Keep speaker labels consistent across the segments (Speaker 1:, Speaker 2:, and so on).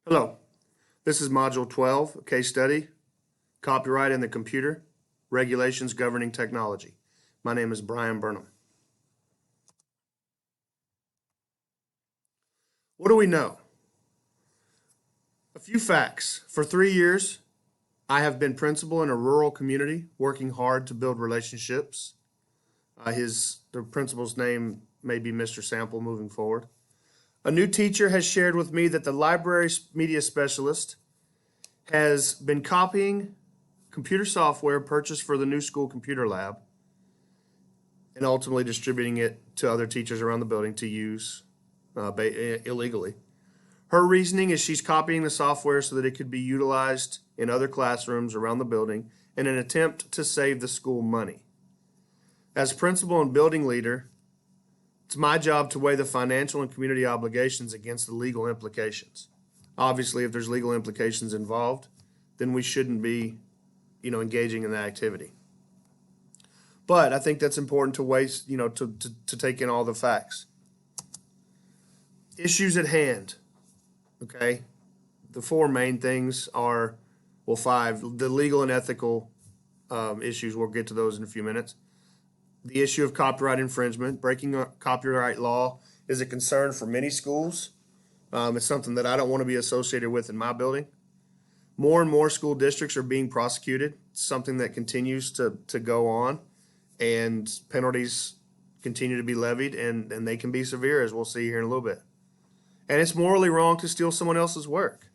Speaker 1: Hello, this is Module 12, a case study, Copyright in the Computer, Regulations Governing Technology. My name is Brian Burnham. What do we know? A few facts. For 3 years, I have been principal in a rural community, working hard to build relationships. The principal's name may be Mr. Sample moving forward. A new teacher has shared with me that the library media specialist has been copying computer software purchased for the new school computer lab and ultimately distributing it to other teachers around the building to use illegally. Her reasoning is she's copying the software so that it could be utilized in other classrooms around the building in an attempt to save the school money. As principal and building leader, it's my job to weigh the financial and community obligations against the legal implications. Obviously, if there's legal implications involved, then we shouldn't be, engaging in that activity. But I think that's important to weigh, to take in all the facts. Issues at hand, okay? The four main things are, five. The legal and ethical issues, we'll get to those in a few minutes. The issue of copyright infringement. Breaking copyright law is a concern for many schools. It's something that I don't want to be associated with in my building. More and more school districts are being prosecuted. It's something that continues to go on, and penalties continue to be levied, and they can be severe, as we'll see here in a little bit. And it's morally wrong to steal someone else's work.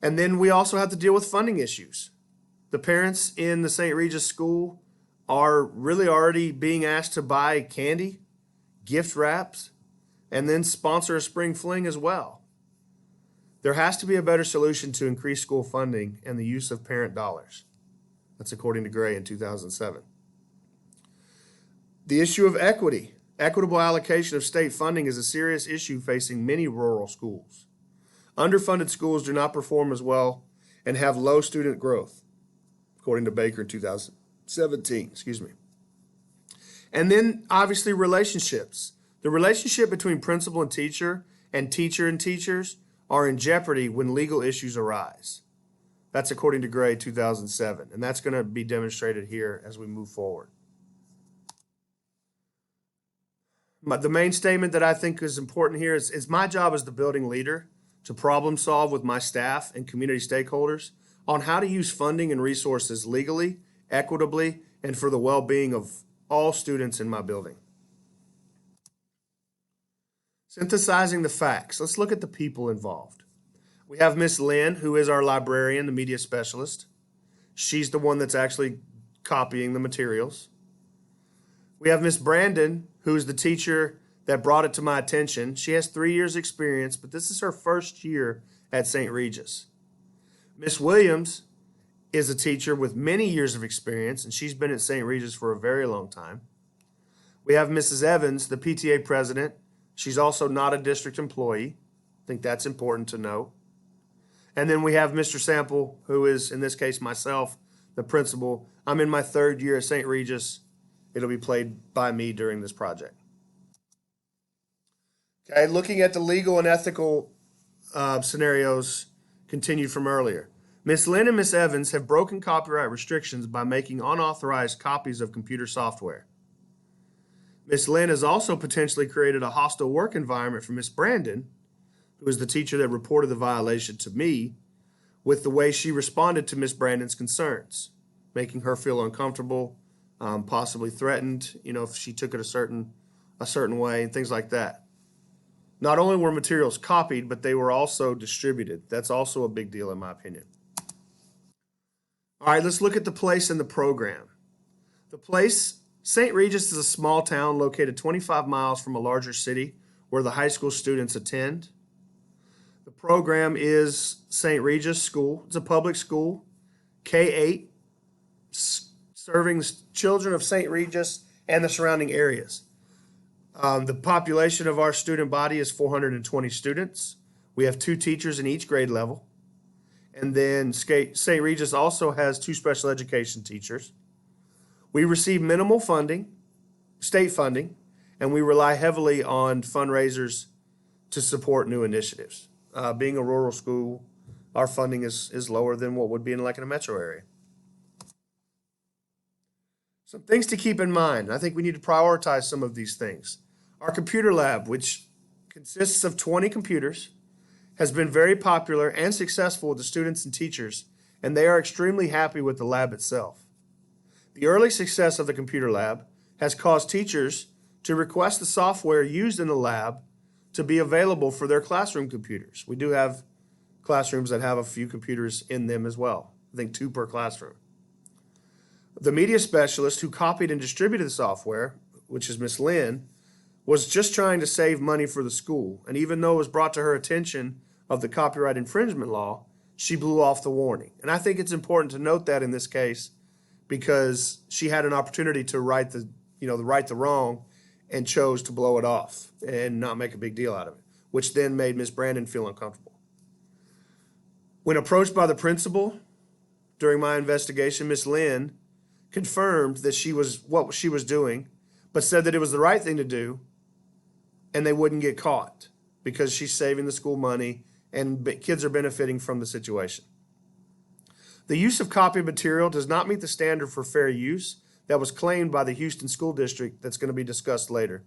Speaker 1: And then we also have to deal with funding issues. The parents in the St. Regis school are really already being asked to buy candy, gift wraps, and then sponsor a spring fling as well. There has to be a better solution to increase school funding and the use of parent dollars. That's according to Gray in 2007. The issue of equity. Equitable allocation of state funding is a serious issue facing many rural schools. Underfunded schools do not perform as well and have low student growth, according to Baker in 2017. And then obviously relationships. The relationship between principal and teacher and teachers are in jeopardy when legal issues arise. That's according to Gray 2007, and that's going to be demonstrated here as we move forward. The main statement that I think is important here is my job as the building leader to problem solve with my staff and community stakeholders on how to use funding and resources legally, equitably, and for the well-being of all students in my building. Synthesizing the facts. Let's look at the people involved. We have Miss Lynn, who is our librarian, the media specialist. She's the one that's actually copying the materials. We have Miss Brandon, who is the teacher that brought it to my attention. She has 3 years experience, but this is her first year at St. Regis. Miss Williams is a teacher with many years of experience, and she's been at St. Regis for a very long time. We have Mrs. Evans, the PTA president. She's also not a district employee. I think that's important to know. And then we have Mr. Sample, who is, in this case, myself, the principal. I'm in my 3rd year at St. Regis. It'll be played by me during this project. Okay, looking at the legal and ethical scenarios continued from earlier. Ms. Lynn and Ms. Evans have broken copyright restrictions by making unauthorized copies of computer software. Ms. Lynn has also potentially created a hostile work environment for Ms. Brandon, who is the teacher that reported the violation to me, with the way she responded to Ms. Brandon's concerns, making her feel uncomfortable, possibly threatened, if she took it a certain way, and things like that. Not only were materials copied, but they were also distributed. That's also a big deal in my opinion. All right, let's look at the place and the program. The place, St. Regis, is a small town located 25 miles from a larger city where the high school students attend. The program is St. Regis School. It's a public school, K-8, serving children of St. Regis and the surrounding areas. The population of our student body is 420 students. We have 2 teachers in each grade level. And then St. Regis also has 2 special education teachers. We receive minimal funding, state funding, and we rely heavily on fundraisers to support new initiatives. Being a rural school, our funding is lower than what would be in like in a metro area. Some things to keep in mind. I think we need to prioritize some of these things. Our computer lab, which consists of 20 computers, has been very popular and successful with the students and teachers, and they are extremely happy with the lab itself. The early success of the computer lab has caused teachers to request the software used in the lab to be available for their classroom computers. We do have classrooms that have a few computers in them as well. I think 2 per classroom. The media specialist who copied and distributed the software, which is Miss Lynn, was just trying to save money for the school. And even though it was brought to her attention of the copyright infringement law, she blew off the warning. And I think it's important to note that in this case because she had an opportunity to right the wrong and chose to blow it off and not make a big deal out of it, which then made Miss Brandon feel uncomfortable. When approached by the principal during my investigation, Miss Lynn confirmed that what she was doing, but said that it was the right thing to do and they wouldn't get caught because she's saving the school money and kids are benefiting from the situation. The use of copied material does not meet the standard for fair use that was claimed by the Houston School District that's going to be discussed later.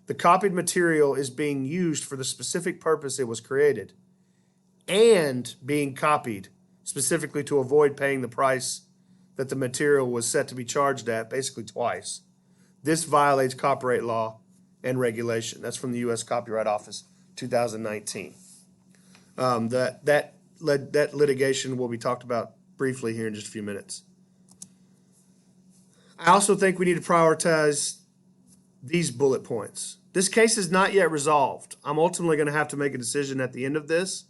Speaker 1: The copied material is being used for the specific purpose it was created and being copied specifically to avoid paying the price that the material was set to be charged at, basically twice. This violates copyright law and regulation. That's from the U.S. Copyright Office, 2019. That litigation will be talked about briefly here in just a few minutes. I also think we need to prioritize these bullet points. This case is not yet resolved. I'm ultimately going to have to make a decision at the end of this,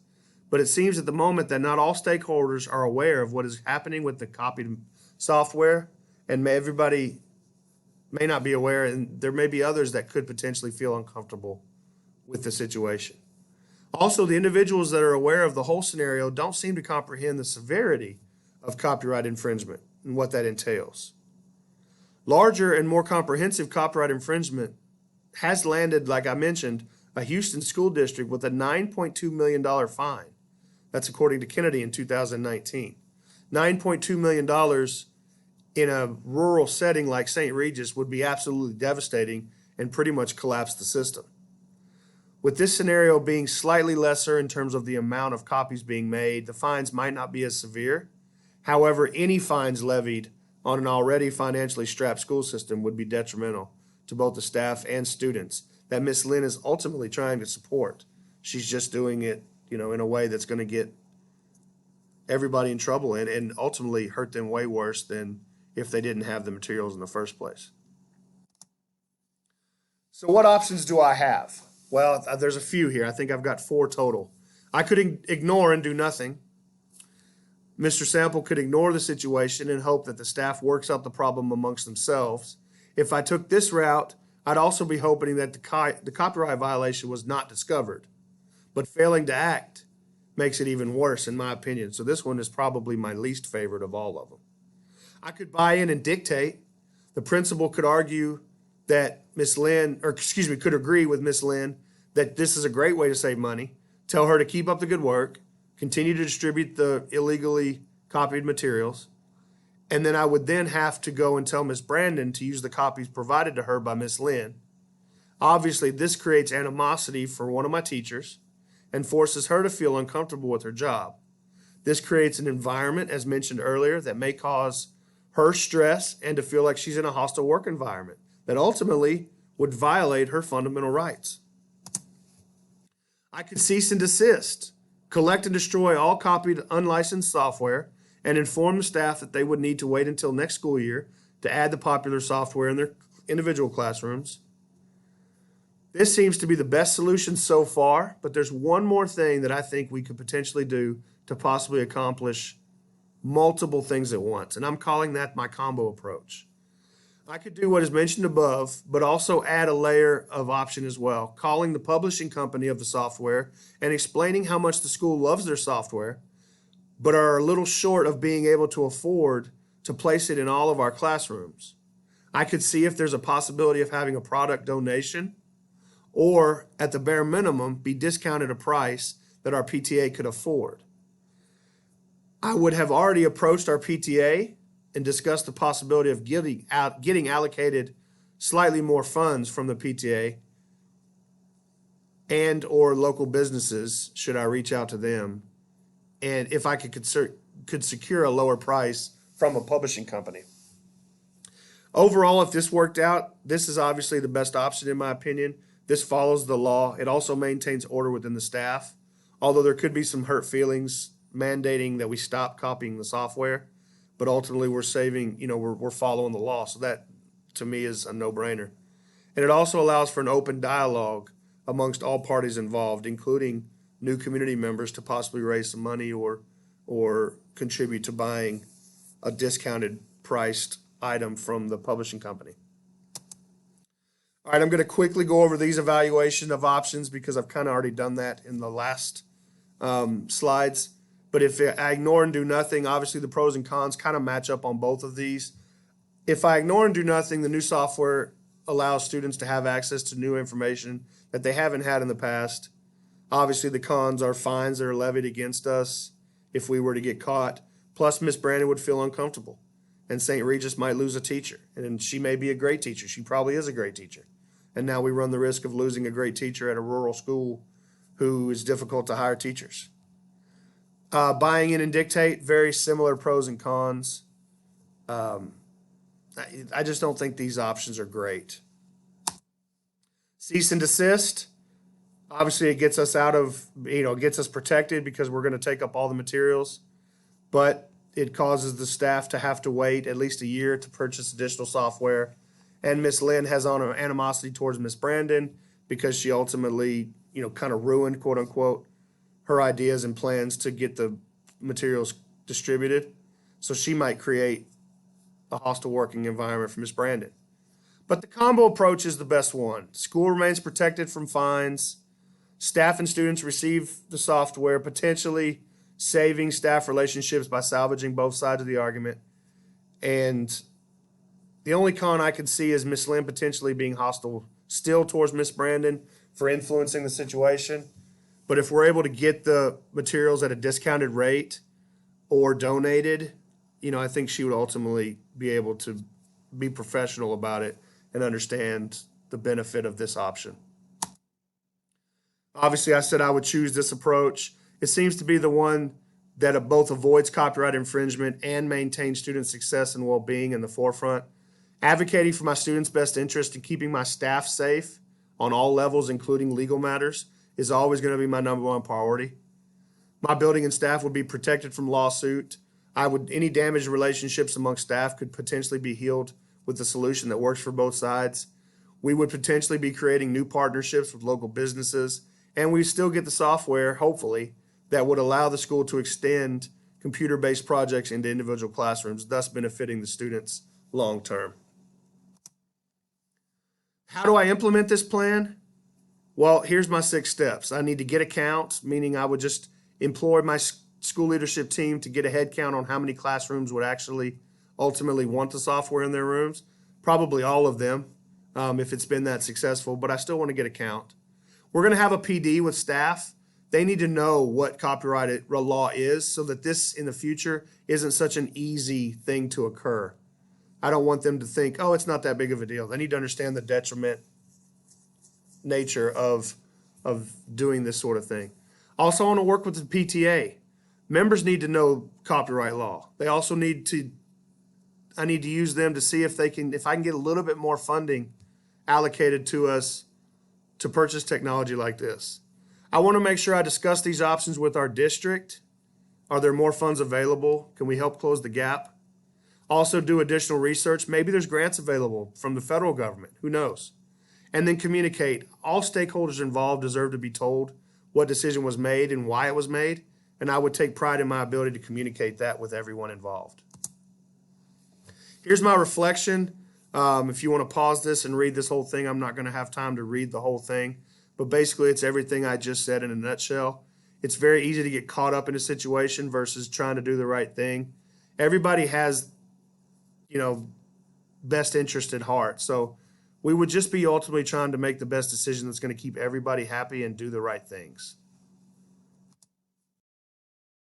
Speaker 1: but it seems at the moment that not all stakeholders are aware of what is happening with the copied software, and everybody may not be aware, and there may be others that could potentially feel uncomfortable with the situation. Also, the individuals that are aware of the whole scenario don't seem to comprehend the severity of copyright infringement and what that entails. Larger and more comprehensive copyright infringement has landed, like I mentioned, a Houston school district with a $9.2 million fine. That's according to Kennedy in 2019. $9.2 million in a rural setting like St. Regis would be absolutely devastating and pretty much collapse the system. With this scenario being slightly lesser in terms of the amount of copies being made, the fines might not be as severe. However, any fines levied on an already financially strapped school system would be detrimental to both the staff and students that Miss Lynn is ultimately trying to support. She's just doing it, in a way that's going to get everybody in trouble and ultimately hurt them way worse than if they didn't have the materials in the first place. So what options do I have? Well, there's a few here. I think I've got 4 total. I could ignore and do nothing. Mr. Sample could ignore the situation and hope that the staff works out the problem amongst themselves. If I took this route, I'd also be hoping that the copyright violation was not discovered. But failing to act makes it even worse, in my opinion. So this one is probably my least favorite of all of them. I could buy in and dictate. The principal could argue that could agree with Miss Lynn that this is a great way to save money. Tell her to keep up the good work, continue to distribute the illegally copied materials, and then I would then have to go and tell Miss Brandon to use the copies provided to her by Miss Lynn. Obviously, this creates animosity for one of my teachers and forces her to feel uncomfortable with her job. This creates an environment, as mentioned earlier, that may cause her stress and to feel like she's in a hostile work environment that ultimately would violate her fundamental rights. I could cease and desist, collect and destroy all copied unlicensed software, and inform the staff that they would need to wait until next school year to add the popular software in their individual classrooms. This seems to be the best solution so far, but there's one more thing that I think we could potentially do to possibly accomplish multiple things at once, and I'm calling that my combo approach. I could do what is mentioned above, but also add a layer of option as well, calling the publishing company of the software and explaining how much the school loves their software, but are a little short of being able to afford to place it in all of our classrooms. I could see if there's a possibility of having a product donation, or at the bare minimum, be discounted a price that our PTA could afford. I would have already approached our PTA and discussed the possibility of getting allocated slightly more funds from the PTA and or local businesses, should I reach out to them, and if I could secure a lower price from a publishing company. Overall, if this worked out, this is obviously the best option in my opinion. This follows the law. It also maintains order within the staff, although there could be some hurt feelings mandating that we stop copying the software, but ultimately we're saving, we're following the law. So that, to me, is a no-brainer. And it also allows for an open dialogue amongst all parties involved, including new community members, to possibly raise some money or contribute to buying a discounted priced item from the publishing company. All right, I'm going to quickly go over these evaluation of options because I've kind of already done that in the last slides. But if I ignore and do nothing, obviously the pros and cons kind of match up on both of these. If I ignore and do nothing, the new software allows students to have access to new information that they haven't had in the past. Obviously, the cons are fines that are levied against us if we were to get caught. Plus, Miss Brandon would feel uncomfortable, and St. Regis might lose a teacher. And she may be a great teacher. She probably is a great teacher. And now we run the risk of losing a great teacher at a rural school who is difficult to hire teachers. Buying in and dictate, very similar pros and cons. I just don't think these options are great. Cease and desist. Obviously, it gets us out of, gets us protected because we're going to take up all the materials, but it causes the staff to have to wait at least a year to purchase additional software. And Miss Lynn has on an animosity towards Miss Brandon because she ultimately, kind of ruined, quote unquote, her ideas and plans to get the materials distributed. So she might create a hostile working environment for Miss Brandon. But the combo approach is the best one. School remains protected from fines. Staff and students receive the software, potentially saving staff relationships by salvaging both sides of the argument. And the only con I could see is Miss Lynn potentially being hostile still towards Miss Brandon for influencing the situation. But if we're able to get the materials at a discounted rate or donated, I think she would ultimately be able to be professional about it and understand the benefit of this option. Obviously, I said I would choose this approach. It seems to be the one that both avoids copyright infringement and maintains student success and well-being in the forefront. Advocating for my students' best interest and keeping my staff safe on all levels, including legal matters, is always going to be my number one priority. My building and staff would be protected from lawsuit. Any damaged relationships among staff could potentially be healed with a solution that works for both sides. We would potentially be creating new partnerships with local businesses, and we still get the software, hopefully, that would allow the school to extend computer-based projects into individual classrooms, thus benefiting the students long term. How do I implement this plan? Well, here's my 6 steps. I need to get a count, meaning I would just employ my school leadership team to get a head count on how many classrooms would actually ultimately want the software in their rooms. Probably all of them, if it's been that successful, but I still want to get a count. We're going to have a PD with staff. They need to know what copyright law is so that this in the future isn't such an easy thing to occur. I don't want them to think, oh, it's not that big of a deal. They need to understand the detriment nature of doing this sort of thing. Also, I want to work with the PTA. Members need to know copyright law. They also I need to use them to see if I can get a little bit more funding allocated to us to purchase technology like this. I want to make sure I discuss these options with our district. Are there more funds available? Can we help close the gap? Also do additional research. Maybe there's grants available from the federal government. Who knows? And then communicate. All stakeholders involved deserve to be told what decision was made and why it was made. And I would take pride in my ability to communicate that with everyone involved. Here's my reflection. If you want to pause this and read this whole thing, I'm not going to have time to read the whole thing. But basically, it's everything I just said in a nutshell. It's very easy to get caught up in a situation versus trying to do the right thing. Everybody has, best interest at heart. So we would just be ultimately trying to make the best decision that's going to keep everybody happy and do the right things.